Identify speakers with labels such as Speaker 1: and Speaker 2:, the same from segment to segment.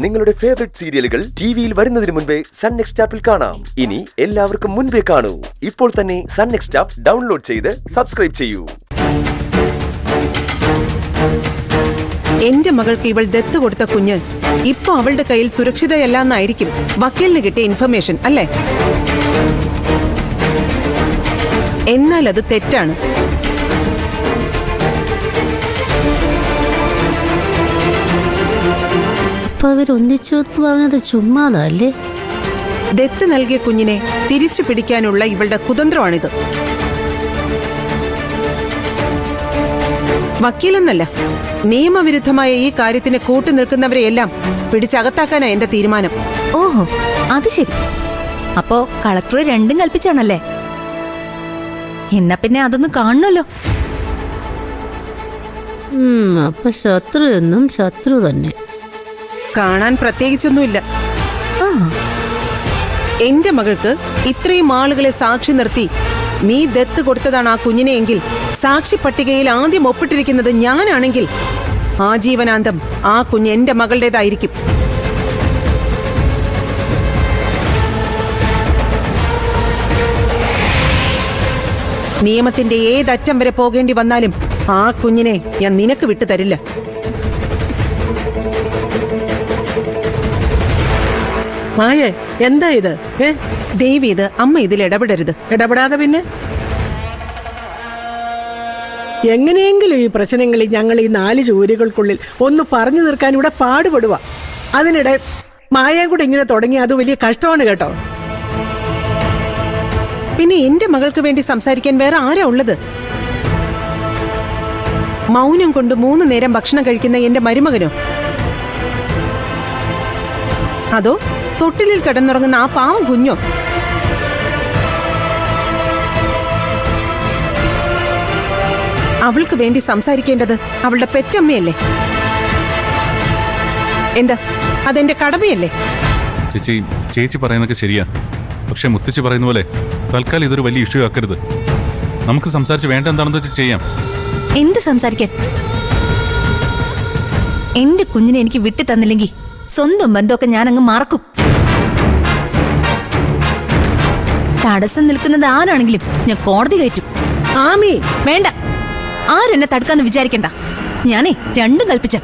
Speaker 1: നിങ്ങളുടെ ഫേവറേറ്റ് സീരിയലുകൾ ടിവിയിൽ വരുന്നതിന് മുൻപേ സൺ നെക്സ്റ്റ് ആപ്പിൽ കാണാം. ഇനി എല്ലാവർക്കും മുൻപേ കാണൂ. ഇപ്പോൾ തന്നെ സൺ നെക്സ്റ്റ് ആപ്പ് ഡൗൺലോഡ് ചെയ്ത് സബ്സ്ക്രൈബ് ചെയ്യൂ.
Speaker 2: എന്റെ മകൾക്ക് ഇവൾ ദത്ത് കൊടുത്ത കുഞ്ഞ് ഇപ്പൊ അവളുടെ കയ്യിൽ സുരക്ഷിതയല്ലെന്നായിരിക്കും വക്കീലിന് കിട്ടിയ ഇൻഫർമേഷൻ അല്ലേ? എന്നാൽ അത് തെറ്റാണ്.
Speaker 3: അവരൊന്നിച്ചു പറഞ്ഞത് ചുമ്മാതല്ലേ?
Speaker 2: ദത്ത് നൽകിയ കുഞ്ഞിനെ തിരിച്ചു പിടിക്കാനുള്ള ഇവളുടെ കുതന്ത്രമാണിത്. വക്കീലെന്നല്ല, നിയമവിരുദ്ധമായ ഈ കാര്യത്തിന് കൂട്ടുനിൽക്കുന്നവരെയെല്ലാം പിടിച്ചകത്താക്കാനാ എന്റെ തീരുമാനം.
Speaker 4: ഓഹോ, അത് ശരി. അപ്പോ കളക്ടർ രണ്ടും കൽപ്പിച്ചാണല്ലേ? എന്നാ പിന്നെ അതൊന്നും കാണണല്ലോ.
Speaker 3: അപ്പൊ ശത്രു എന്നും ശത്രു തന്നെ.
Speaker 2: കാണാൻ പ്രത്യേകിച്ചൊന്നുമില്ല. എന്റെ മകൾക്ക് ഇത്രയും ആളുകളെ സാക്ഷി നിർത്തി നീ ദത്ത് കൊടുത്തതാണ് ആ കുഞ്ഞിനെയെങ്കിൽ സാക്ഷി പട്ടികയിൽ ആദ്യം ഒപ്പിട്ടിരിക്കുന്നത് ഞാനാണെങ്കിൽ ആജീവനാന്തം ആ കുഞ്ഞ് എന്റെ മകളുടേതായിരിക്കും. നിയമത്തിന്റെ ഏതറ്റം വരെ പോകേണ്ടി വന്നാലും ആ കുഞ്ഞിനെ ഞാൻ നിനക്ക് വിട്ടു തരില്ല.
Speaker 5: മായേ, എന്താ ഇത്?
Speaker 2: ദേവി, ഇത് അമ്മ ഇതിൽ ഇടപെടരുത്.
Speaker 5: ഇടപെടാതെ പിന്നെ എങ്ങനെയെങ്കിലും ഈ പ്രശ്നങ്ങളിൽ ഞങ്ങൾ ഈ 4 ചുവരുകൾക്കുള്ളിൽ ഒന്ന് പറഞ്ഞു തീർക്കാൻ ഇവിടെ പാടുപെടുക. അതിനിടെ മായയെ കൂടെ ഇങ്ങനെ തുടങ്ങി അത് വലിയ കഷ്ടമാണ് കേട്ടോ.
Speaker 2: പിന്നെ എന്റെ മകൾക്ക് വേണ്ടി സംസാരിക്കാൻ വേറെ ആരാ ഉള്ളത്? മൗനം കൊണ്ട് 3 നേരം ഭക്ഷണം കഴിക്കുന്ന എന്റെ മരുമകനോ? അതോ തൊട്ടിലിൽ കിടന്നുറങ്ങുന്ന ആ പാവം കുഞ്ഞോ? അവൾക്ക് വേണ്ടി സംസാരിക്കേണ്ടത് അവളുടെ പെറ്റമ്മയല്ലേ? എന്താ, അതെന്റെ കടമയല്ലേ?
Speaker 6: ചേച്ചി പറയുന്നതൊക്കെ ശരിയാ. പക്ഷെ മുത്തച്ഛി പറയുന്ന പോലെ തൽക്കാലം ഇതൊരു വലിയ ഇഷ്യൂ ആക്കരുത്. നമുക്ക് സംസാരിച്ച് വേണ്ട എന്താണെന്ന് വെച്ചാൽ ചെയ്യാം.
Speaker 4: എന്ത് സംസാരിക്കാൻ? എന്റെ കുഞ്ഞിനെ എനിക്ക് വിട്ടു തന്നില്ലെങ്കിൽ സ്വന്തം ബന്ധമൊക്കെ ഞാൻ അങ്ങ് മറക്കും. തടസ്സം നിൽക്കുന്നത് ആരാണെങ്കിലും ഞാൻ കോടതി കയറ്റും.
Speaker 5: ആമി,
Speaker 4: വേണ്ട, ആരെന്നെ തടുക്കാന്ന് വിചാരിക്കണ്ട. ഞാനേ രണ്ടും കൽപ്പിച്ച.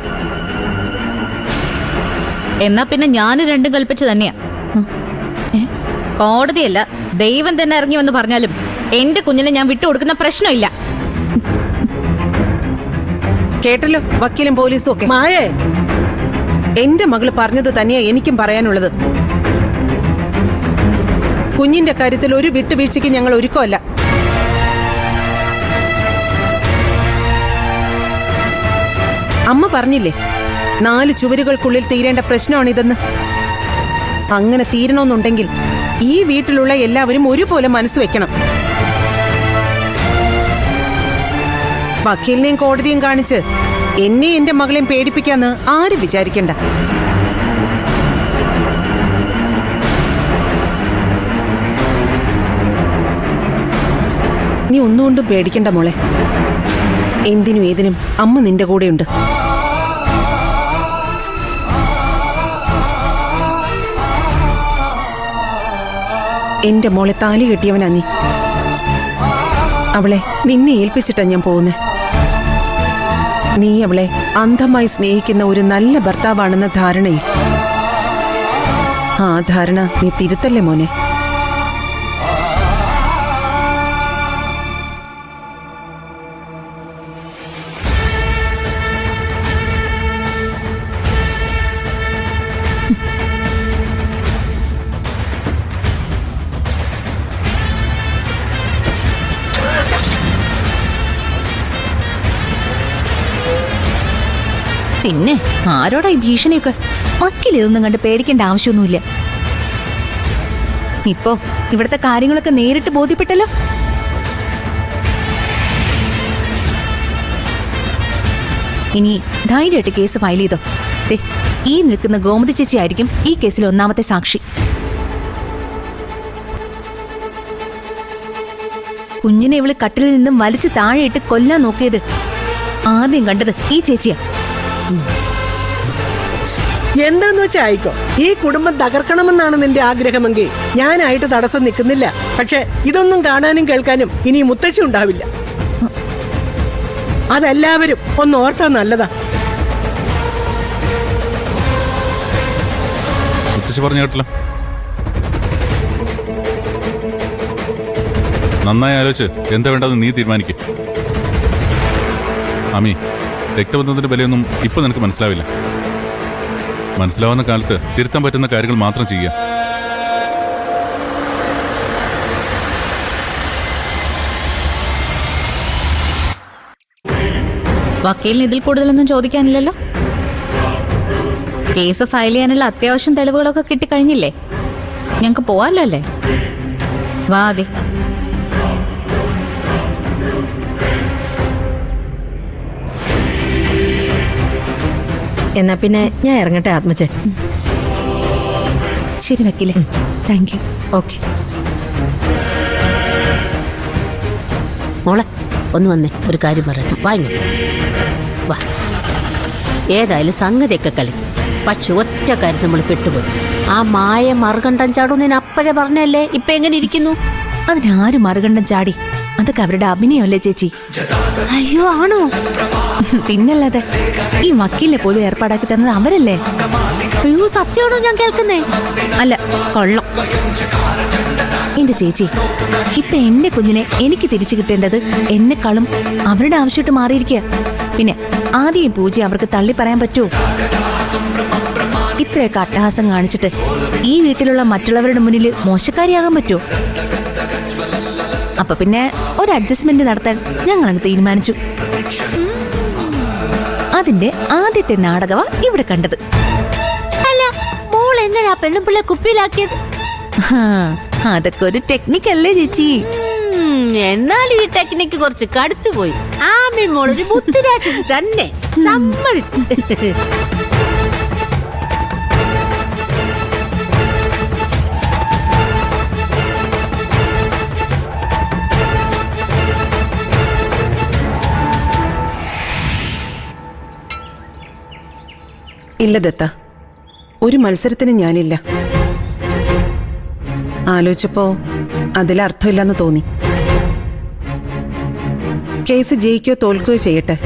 Speaker 7: എന്നാ പിന്നെ ഞാൻ രണ്ടും കൽപ്പിച്ചു തന്നെയാ. കോടതിയല്ല, ദൈവം തന്നെ ഇറങ്ങി വന്ന് പറഞ്ഞാലും എന്റെ കുഞ്ഞിനെ ഞാൻ വിട്ടുകൊടുക്കുന്ന പ്രശ്നമില്ല.
Speaker 2: കേട്ടല്ലോ വക്കീലും പോലീസും ഒക്കെ.
Speaker 5: മായേ,
Speaker 2: എന്റെ മകള് പറഞ്ഞത് തന്നെയാ എനിക്കും പറയാനുള്ളത്. കുഞ്ഞിന്റെ കാര്യത്തിൽ ഒരു വിട്ടുവീഴ്ചയ്ക്ക് ഞങ്ങൾ ഒരുക്കമല്ല. അമ്മ പറഞ്ഞില്ലേ 4 ചുവരുകൾക്കുള്ളിൽ തീരേണ്ട പ്രശ്നമാണിതെന്ന്. അങ്ങനെ തീരണമെന്നുണ്ടെങ്കിൽ ഈ വീട്ടിലുള്ള എല്ലാവരും ഒരുപോലെ മനസ്സ് വെക്കണം. വക്കീലിനെയും കോടതിയും കാണിച്ച് എന്നെ എന്റെ മകളെയും പേടിപ്പിക്കാന്ന് ആരും വിചാരിക്കണ്ട. നീ ഒന്നുകൊണ്ടും പേടിക്കണ്ട മോളെ. എന്തിനും ഏതിനും അമ്മ നിന്റെ കൂടെയുണ്ട്. എന്റെ മോളെ താലി കെട്ടിയവനാ നീ. അവളെ നിന്നെ ഏൽപ്പിച്ചിട്ടാ ഞാൻ പോകുന്നേ. നീ അവളെ അന്ധമായി സ്നേഹിക്കുന്ന ഒരു നല്ല ഭർത്താവാണെന്ന ധാരണയിൽ. ആ ധാരണ നീ തിരുത്തല്ലേ മോനെ.
Speaker 4: പിന്നെ ആരോടാ ഈ ഭീഷണിയൊക്കെ? വക്കീലിതൊന്നും കണ്ട് പേടിക്കേണ്ട ആവശ്യമൊന്നുമില്ല. ഇപ്പോ ഇവിടുത്തെ കാര്യങ്ങളൊക്കെ നേരിട്ട് ബോധ്യപ്പെട്ടല്ലോ. ഇനി ധൈര്യമായിട്ട് കേസ് ഫയൽ ചെയ്തോ. ഈ നിൽക്കുന്ന ഗോമതി ചേച്ചി ആയിരിക്കും ഈ കേസിൽ 1ാമത്തെ സാക്ഷി. കുഞ്ഞിനെ ഇവള് കട്ടിലിൽ നിന്നും വലിച്ചു താഴെയിട്ട് കൊല്ലാൻ നോക്കിയത് ആദ്യം കണ്ടത് ഈ ചേച്ചിയാ.
Speaker 5: എന്താന്ന് വെച്ചാ ആയിക്കോ. ഈ കുടുംബം തകർക്കണമെന്നാണ് നിന്റെ ആഗ്രഹമെങ്കിൽ ഞാനായിട്ട് തടസ്സം നിൽക്കുന്നില്ല. പക്ഷെ ഇതൊന്നും കാണാനും കേൾക്കാനും ഇനി മുത്തശ്ശി ഉണ്ടാവില്ല. അതെല്ലാവരും ഒന്ന് ഓർത്താ നല്ലതാ.
Speaker 6: മുത്തശ്ശി പറഞ്ഞു കേട്ടല്ലോ. നന്നായി ആലോചിച്ച് എന്താ വേണ്ടതെന്ന് നീ തീരുമാനിക്കും. ആമി, രക്തബന്ധത്തിന്റെ വിലയൊന്നും ഇപ്പൊ നിനക്ക് മനസ്സിലാവില്ല. മനസ്സിലാവുന്ന കാലത്ത് തിരുത്താൻ പറ്റുന്ന കാര്യങ്ങൾ മാത്രം ചെയ്യുക.
Speaker 7: വക്കീലിന് ഇതിൽ കൂടുതലൊന്നും ചോദിക്കാനില്ലല്ലോ. കേസ് ഫയൽ ചെയ്യാനുള്ള അത്യാവശ്യം തെളിവുകളൊക്കെ കിട്ടിക്കഴിഞ്ഞില്ലേ? ഞങ്ങക്ക് പോവാല്ലോ അല്ലേ? വാ അതെ.
Speaker 8: എന്നാ പിന്നെ ഞാൻ ഇറങ്ങട്ടെ ആത്മജൻ.
Speaker 4: ശരി വക്കീലെ, താങ്ക് യു.
Speaker 8: ഓക്കെ മോളെ, ഒന്ന് വന്നേ, ഒരു കാര്യം പറയാം. വാങ്ങി വാ. ഏതായാലും സംഗതിയൊക്കെ കളിക്കും. പക്ഷെ ഒറ്റ കാര്യം നമ്മൾ പെട്ടുപോയി. ആ മായ മറുകണ്ഠം ചാടും ഞാൻ അപ്പോഴേ പറഞ്ഞല്ലേ. ഇപ്പൊ എങ്ങനെ ഇരിക്കുന്നു?
Speaker 4: അതിനാരും മറുകണ്ഠം ചാടി? അതൊക്കെ അവരുടെ അഭിനയമല്ലേ ചേച്ചി?
Speaker 8: അയ്യോ, ആണോ?
Speaker 4: പിന്നല്ലാതെ ഈ വക്കീലിനെ പോലും ഏർപ്പാടാക്കി തന്നത് അവരല്ലേ?
Speaker 8: അയ്യോ, സത്യമാണോ ഞാൻ കേൾക്കുന്നേ?
Speaker 4: അല്ല, കൊള്ളം. എന്റെ ചേച്ചി, ഇപ്പൊ എന്റെ കുഞ്ഞിനെ എനിക്ക് തിരിച്ചു കിട്ടേണ്ടത് എന്നെക്കാളും അവരുടെ ആവശ്യമായിട്ട് മാറിയിരിക്കുക. പിന്നെ ആദ്യം പൂജ അവർക്ക് തള്ളി പറയാൻ പറ്റുമോ? ഇത്രയൊക്കെ അട്ടഹാസം കാണിച്ചിട്ട് ഈ വീട്ടിലുള്ള മറ്റുള്ളവരുടെ മുന്നിൽ മോശക്കാരിയാകാൻ പറ്റുമോ? അപ്പൊ പിന്നെ ഒരു അഡ്ജസ്റ്റ്മെന്റ് നടത്താൻ ഞങ്ങളങ്ങ് തീരുമാനിച്ചു. അതിന്റെ ആദ്യത്തെ നാടകമാ ഇവിടെ കണ്ടത്.
Speaker 8: അല്ല, മോൾ എങ്ങനെയാ പെണ്ണുപിള്ളെ കുപ്പിയിലാക്കിയത്?
Speaker 4: അതൊക്കെ ഒരു ടെക്നിക്കല്ലേ ചേച്ചി?
Speaker 8: എന്നാലും ഈ ടെക്നിക്ക് കുറച്ച് കടുത്തു പോയി. ആമി മോളൊരു ബുദ്ധിരാക്ഷസി തന്നെ, സമ്മതിച്ചു.
Speaker 2: ഇല്ല ദത്ത, ഒരു മത്സരത്തിന് ഞാനില്ല. ആലോചിച്ചപ്പോ അതിലർത്ഥമില്ലെന്ന് തോന്നി. കേസ് ജയിക്കോ തോൽക്കുകയോ ചെയ്യട്ടെ,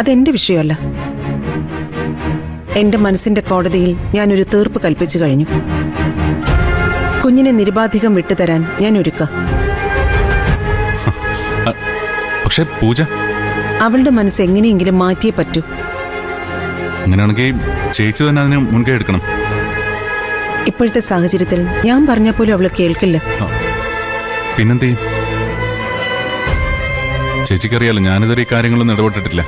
Speaker 2: അതെന്റെ വിഷയമല്ല. എന്റെ മനസ്സിന്റെ കോടതിയിൽ ഞാനൊരു തീർപ്പ് കൽപ്പിച്ചു കഴിഞ്ഞു. കുഞ്ഞിനെ നിരുപാധികം വിട്ടുതരാൻ ഞാൻ ഒരുക്കാം.
Speaker 6: പക്ഷെ പൂജ,
Speaker 2: അവളുടെ മനസ്സ് എങ്ങനെയെങ്കിലും മാറ്റിയേ പറ്റൂ.
Speaker 6: അങ്ങനെയാണെങ്കിൽ ചേച്ചി തന്നെ അതിന് മുൻകൈ എടുക്കണം.
Speaker 2: ഇപ്പോഴത്തെ സാഹചര്യത്തിൽ ഞാൻ പറഞ്ഞ പോലും അവള് കേൾക്കില്ല.
Speaker 6: പിന്നെന്തേ? ചേച്ചിക്കറിയാലോ, ഞാനിതുവരെ ഈ കാര്യങ്ങളൊന്നും ഇടപെട്ടിട്ടില്ല.